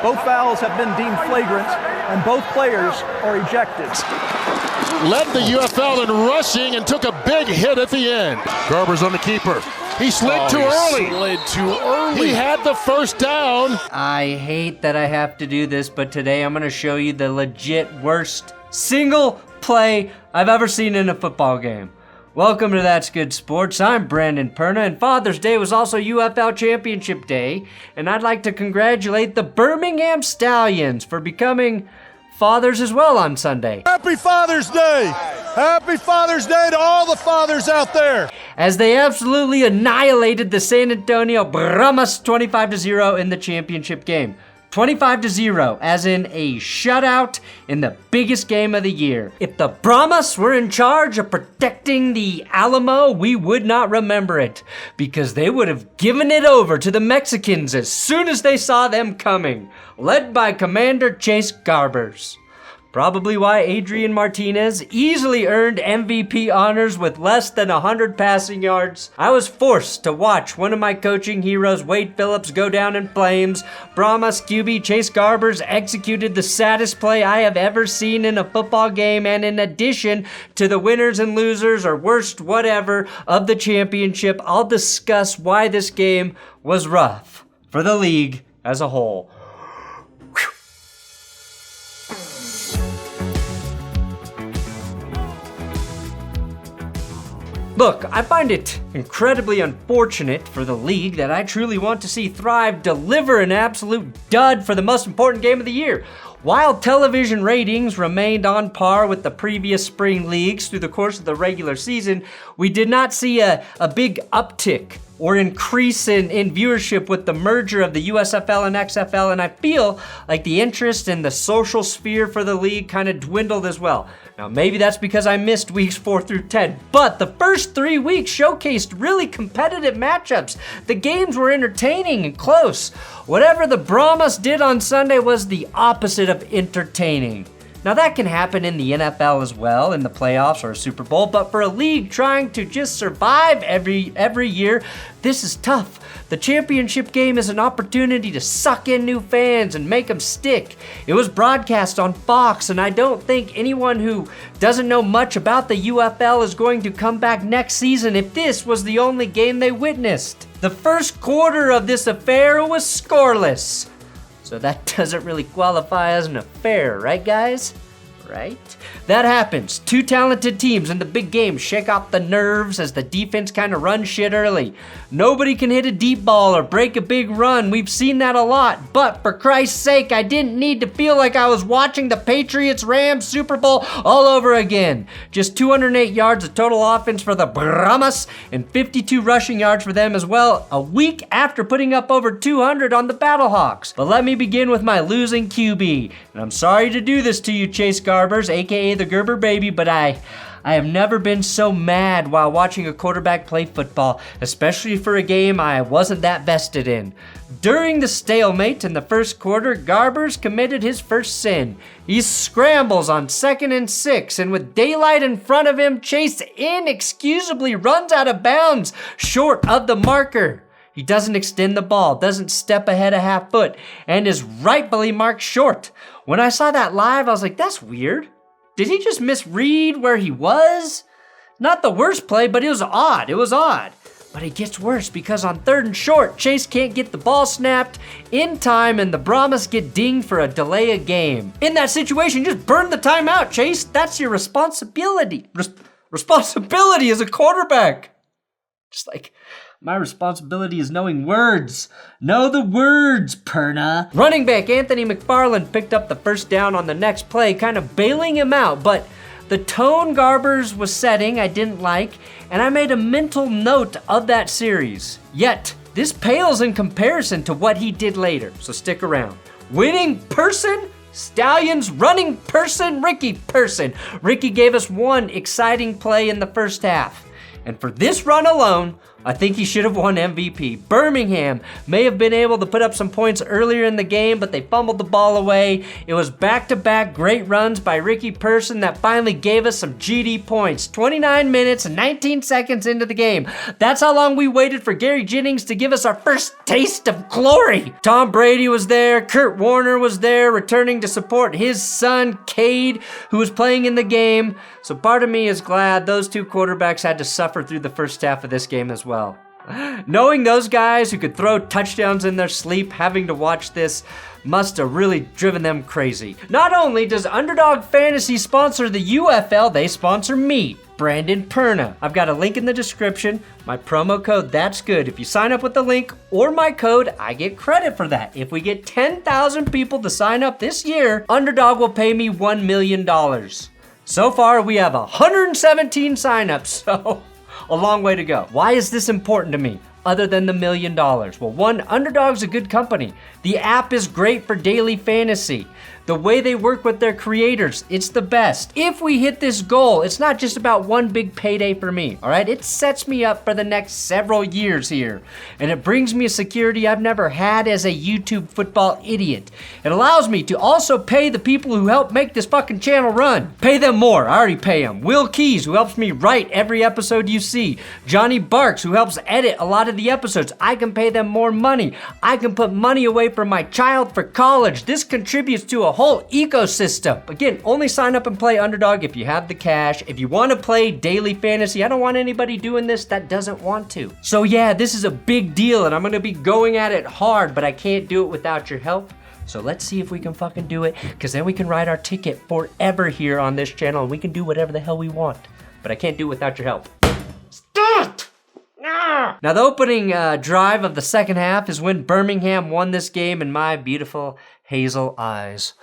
Both fouls have been deemed flagrant, and both players are ejected. Led the UFL in rushing and took a big hit at the end. Garbers on the keeper. He slid too early. He had the first down. I hate that I have to do this, but today I'm going to show you the legit worst single play I've ever seen in a football game. Welcome to That's Good Sports. I'm Brandon Perna, and Father's Day was also UFL Championship Day, and I'd like to congratulate the Birmingham Stallions for becoming fathers as well on Sunday. Happy Father's Day! Happy Father's Day to all the fathers out there! As they absolutely annihilated the San Antonio Brahmas 25-0 in the championship game. 25-0, as in a shutout in the biggest game of the year. If the Brahmas were in charge of protecting the Alamo, we would not remember it, because they would have given it over to the Mexicans as soon as they saw them coming, led by Commander Chase Garbers. Probably why Adrian Martinez easily earned MVP honors with less than 100 passing yards. I was forced to watch one of my coaching heroes, Wade Phillips, go down in flames. Brahmas QB Chase Garbers executed the saddest play I have ever seen in a football game, and in addition to the winners and losers, or worst whatever, of the championship, I'll discuss why this game was rough for the league as a whole. Look, I find it incredibly unfortunate for the league that I truly want to see thrive deliver an absolute dud for the most important game of the year. While television ratings remained on par with the previous spring leagues through the course of the regular season, we did not see a big uptick or increase in viewership with the merger of the USFL and XFL, and I feel like the interest in the social sphere for the league kind of dwindled as well. Now, maybe that's because I missed weeks 4 through 10, but the first 3 weeks showcased really competitive matchups. The games were entertaining and close. Whatever the Brahmas did on Sunday was the opposite of entertaining. Now, that can happen in the NFL as well, in the playoffs or a Super Bowl, but for a league trying to just survive every year, this is tough. The championship game is an opportunity to suck in new fans and make them stick. It was broadcast on Fox, and I don't think anyone who doesn't know much about the UFL is going to come back next season if this was the only game they witnessed. The first quarter of this affair was scoreless. So that doesn't really qualify as an affair, right, guys? Right? That happens. Two talented teams in the big game shake off the nerves as the defense kind of runs shit early. Nobody can hit a deep ball or break a big run. We've seen that a lot. But for Christ's sake, I didn't need to feel like I was watching the Patriots-Rams Super Bowl all over again. Just 208 yards of total offense for the Brahmas and 52 rushing yards for them as well, a week after putting up over 200 on the Battlehawks. But let me begin with my losing QB. And I'm sorry to do this to you, Chase Garbers, aka the Gerber baby, but I have never been so mad while watching a quarterback play football, especially for a game I wasn't that vested in. During the stalemate in the first quarter, Garbers committed his first sin. He scrambles on 2nd and 6, and with daylight in front of him, Chase inexcusably runs out of bounds short of the marker. He doesn't extend the ball, doesn't step ahead a half foot, and is rightfully marked short. When I saw that live, I was like, that's weird. Did he just misread where he was? Not the worst play, but it was odd. But it gets worse because on 3rd and short, Chase can't get the ball snapped in time and the Brahmas get dinged for a delay of game. In that situation, just burn the timeout, Chase. That's your responsibility. Responsibility as a quarterback. Just like, my responsibility is knowing words. Know the words, Perna. Running back Anthony McFarland picked up the first down on the next play, kind of bailing him out, but the tone Garbers was setting I didn't like, and I made a mental note of that series. Yet, this pales in comparison to what he did later, so stick around. Winning person? Stallions running person? Ricky gave us one exciting play in the first half. And for this run alone, I think he should have won MVP. Birmingham may have been able to put up some points earlier in the game, but they fumbled the ball away. It was back-to-back great runs by Ricky Person that finally gave us some GD points. 29 minutes and 19 seconds into the game. That's how long we waited for Gary Jennings to give us our first taste of glory. Tom Brady was there. Kurt Warner was there, returning to support his son, Cade, who was playing in the game. So part of me is glad those two quarterbacks had to suffer through the first half of this game as well. Knowing those guys who could throw touchdowns in their sleep, having to watch this must have really driven them crazy. Not only does Underdog Fantasy sponsor the UFL, they sponsor me, Brandon Perna. I've got a link in the description. My promo code, That's Good. If you sign up with the link or my code, I get credit for that. If we get 10,000 people to sign up this year, Underdog will pay me $1 million. So far, we have 117 signups, so a long way to go. Why is this important to me, other than the $1 million? Well, one, Underdog's a good company. The app is great for daily fantasy. The way they work with their creators, it's the best. If we hit this goal, it's not just about one big payday for me, all right? It sets me up for the next several years here. And it brings me a security I've never had as a YouTube football idiot. It allows me to also pay the people who help make this fucking channel run. Pay them more, I already pay them. Will Keys, who helps me write every episode you see. Johnny Barks, who helps edit a lot of the episodes. I can pay them more money. I can put money away for my child for college. This contributes to a whole ecosystem. Again, only sign up and play Underdog if you have the cash. If you want to play daily fantasy, I don't want anybody doing this that doesn't want to. So yeah, this is a big deal and I'm gonna be going at it hard, but I can't do it without your help. So let's see if we can fucking do it, because then we can ride our ticket forever here on this channel and we can do whatever the hell we want. But I can't do it without your help. Stop! Now the opening drive of the second half is when Birmingham won this game in my beautiful hazel eyes.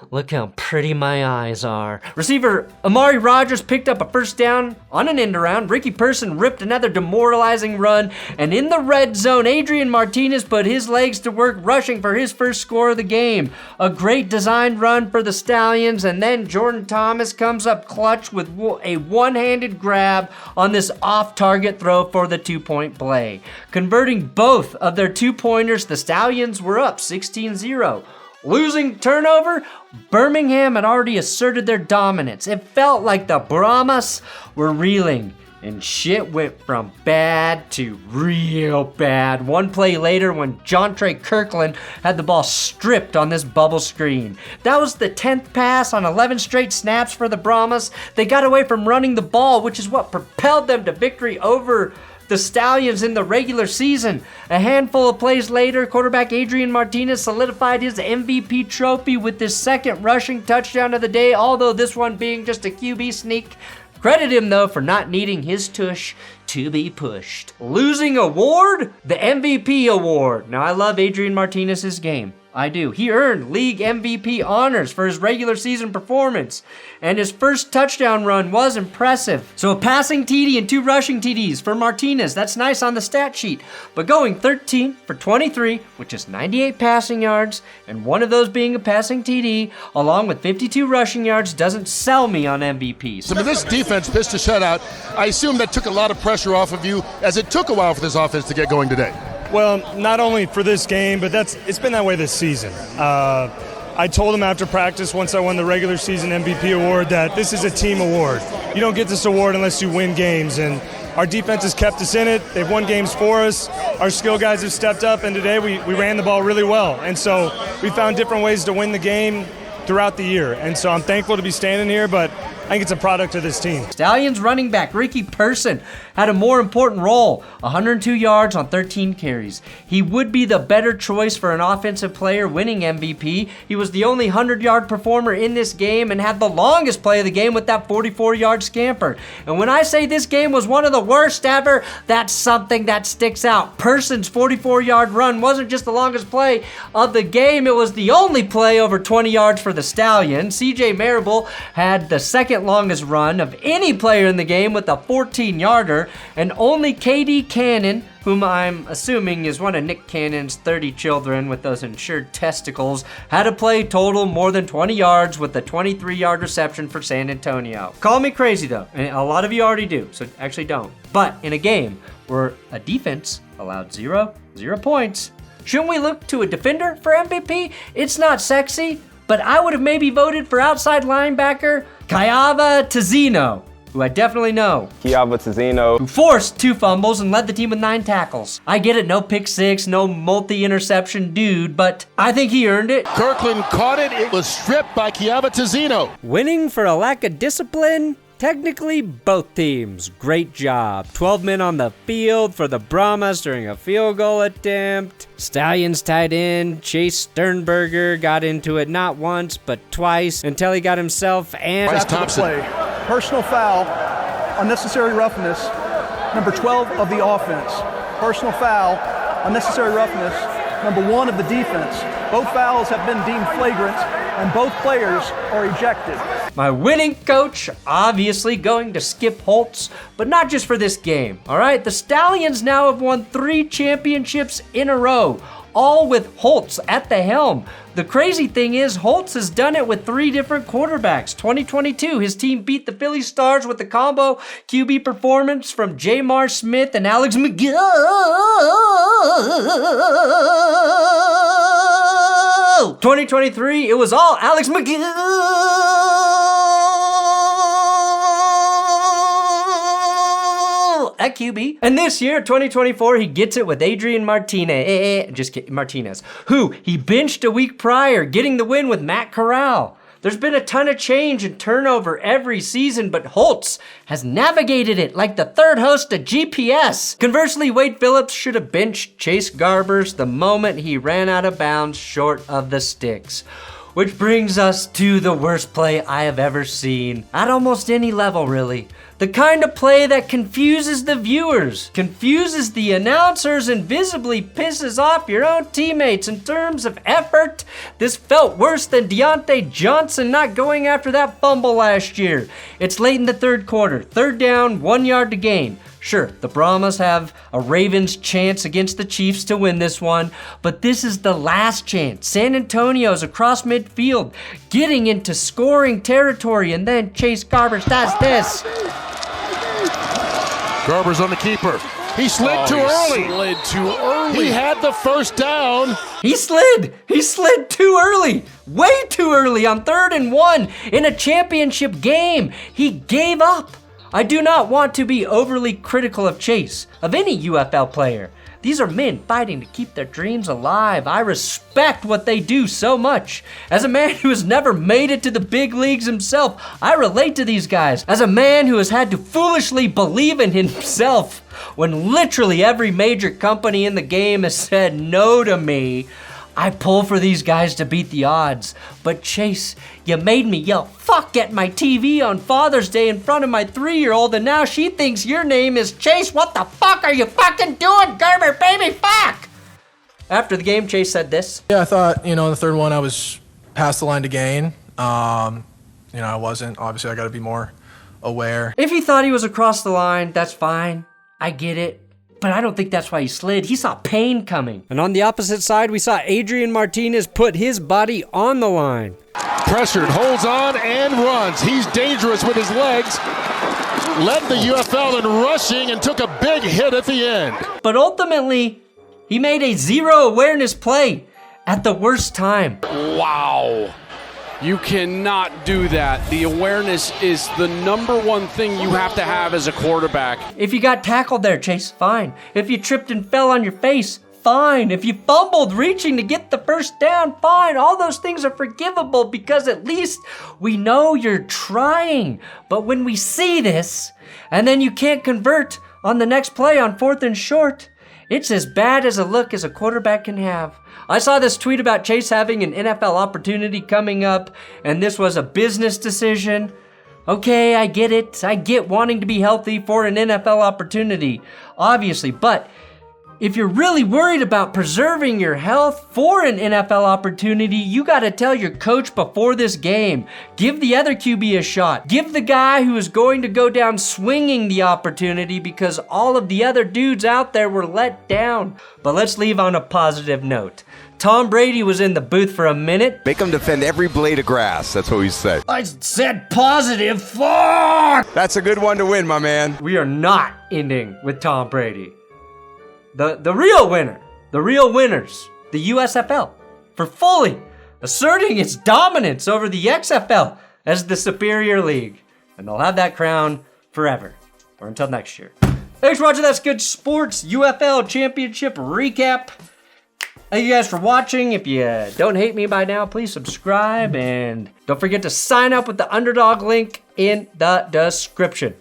Look how pretty my eyes are. Receiver Amari Rogers picked up a first down on an end around. Ricky Person ripped another demoralizing run. And in the red zone, Adrian Martinez put his legs to work rushing for his first score of the game. A great designed run for the Stallions. And then Jordan Thomas comes up clutch with a one-handed grab on this off-target throw for the two-point play. Converting both of their two-pointers, the Stallions were up 16-0. Losing turnover, Birmingham had already asserted their dominance. It felt like the Brahmas were reeling, and shit went from bad to real bad. One play later when Jontre Kirkland had the ball stripped on this bubble screen. That was the 10th pass on 11 straight snaps for the Brahmas. They got away from running the ball, which is what propelled them to victory over the Stallions in the regular season. A handful of plays later, quarterback Adrian Martinez solidified his MVP trophy with his second rushing touchdown of the day, although this one being just a QB sneak. Credit him though for not needing his tush to be pushed. Losing award? The MVP award. Now I love Adrian Martinez's game. I do. He earned league MVP honors for his regular season performance, and his first touchdown run was impressive. So a passing TD and 2 rushing TDs for Martinez. That's nice on the stat sheet. But going 13 for 23, which is 98 passing yards, and one of those being a passing TD, along with 52 rushing yards, doesn't sell me on MVP. So this defense pitched a shutout. I assume that took a lot of pressure off of you, as it took a while for this offense to get going today. Well, not only for this game, but it's been that way this season. I told him after practice, once I won the regular season MVP award, that this is a team award. You don't get this award unless you win games, and our defense has kept us in it. They've won games for us. Our skill guys have stepped up, and today we ran the ball really well. And so we found different ways to win the game throughout the year. And so I'm thankful to be standing here, but I think it's a product of this team. Stallions running back Ricky Person had a more important role, 102 yards on 13 carries. He would be the better choice for an offensive player winning MVP. He was the only 100-yard performer in this game and had the longest play of the game with that 44-yard scamper. And when I say this game was one of the worst ever, that's something that sticks out. Person's 44-yard run wasn't just the longest play of the game, it was the only play over 20 yards for the Stallions. CJ Marable had the second second longest run of any player in the game with a 14-yarder, and only KD Cannon, whom I'm assuming is one of Nick Cannon's 30 children with those insured testicles, had to play total more than 20 yards with a 23-yard reception for San Antonio. Call me crazy though, and a lot of you already do, so actually don't. But in a game where a defense allowed zero points, shouldn't we look to a defender for MVP? It's not sexy, but I would have maybe voted for outside linebacker Kayava Tazino, who I definitely know. Kayava Tazino, who forced 2 fumbles and led the team with 9 tackles. I get it, no pick six, no multi-interception dude, but I think he earned it. Kirkland caught it. It was stripped by Kayava Tazino. Winning for a lack of discipline? Technically, both teams. Great job. 12 men on the field for the Brahmas during a field goal attempt. Stallions tight end Chase Sternberger got into it not once, but twice until he got himself and... After the play, personal foul, unnecessary roughness, number 12 of the offense. Personal foul, unnecessary roughness, number 1 of the defense. Both fouls have been deemed flagrant, and both players are ejected. My winning coach obviously going to skip Holtz, but not just for this game, all right? The Stallions now have won 3 championships in a row, all with Holtz at the helm. The crazy thing is Holtz has done it with 3 different quarterbacks. 2022, his team beat the Philly Stars with the combo QB performance from Jamar Smith and Alex McGill. 2023, it was all Alex McGill at QB. And this year, 2024, he gets it with Adrian Martinez, who he benched a week prior, getting the win with Matt Corral. There's been a ton of change and turnover every season, but Holtz has navigated it like the third host of GPS. Conversely, Wade Phillips should have benched Chase Garbers the moment he ran out of bounds short of the sticks. Which brings us to the worst play I have ever seen, at almost any level really. The kind of play that confuses the viewers, confuses the announcers, and visibly pisses off your own teammates in terms of effort. This felt worse than Deontay Johnson not going after that fumble last year. It's late in the third quarter, 3rd down, 1 yard to gain. Sure, the Brahmas have a Ravens chance against the Chiefs to win this one, but this is the last chance. San Antonio's across midfield, getting into scoring territory, and then Chase Garbers does this. Garbers on the keeper. He slid too early. He had the first down. He slid too early. Way too early on 3rd and 1 in a championship game. He gave up. I do not want to be overly critical of Chase, of any UFL player. These are men fighting to keep their dreams alive. I respect what they do so much. As a man who has never made it to the big leagues himself, I relate to these guys. As a man who has had to foolishly believe in himself when literally every major company in the game has said no to me, I pull for these guys to beat the odds. But Chase, you made me yell fuck at my TV on Father's Day in front of my 3-year-old, and now she thinks your name is Chase. What the fuck are you fucking doing, Gerber, baby, fuck? After the game, Chase said this. Yeah, I thought, in the third one I was past the line to gain. I wasn't. Obviously, I got to be more aware. If he thought he was across the line, that's fine. I get it. But I don't think that's why he slid. He saw pain coming. And on the opposite side, we saw Adrian Martinez put his body on the line. Pressured, holds on, and runs. He's dangerous with his legs. Led the UFL in rushing and took a big hit at the end. But ultimately, he made a zero awareness play at the worst time. Wow. You cannot do that. The awareness is the number one thing you have to have as a quarterback. If you got tackled there, Chase, fine. If you tripped and fell on your face, fine. If you fumbled reaching to get the first down, fine. All those things are forgivable because at least we know you're trying. But when we see this, and then you can't convert on the next play on 4th and short, it's as bad as a look as a quarterback can have. I saw this tweet about Chase having an NFL opportunity coming up, and this was a business decision. Okay, I get it. I get wanting to be healthy for an NFL opportunity, obviously, but If you're really worried about preserving your health for an NFL opportunity, you gotta tell your coach before this game. Give the other QB a shot. Give the guy who is going to go down swinging the opportunity because all of the other dudes out there were let down. But let's leave on a positive note. Tom Brady was in the booth for a minute. Make him defend every blade of grass. That's what we say. I said positive. Fuck! That's a good one to win, my man. We are not ending with Tom Brady. The real winner, the real winners, the USFL, for fully asserting its dominance over the XFL as the superior league. And they'll have that crown forever, or until next year. Thanks for watching That's Good Sports UFL Championship recap. Thank you guys for watching. If you don't hate me by now, please subscribe. And don't forget to sign up with the Underdog link in the description.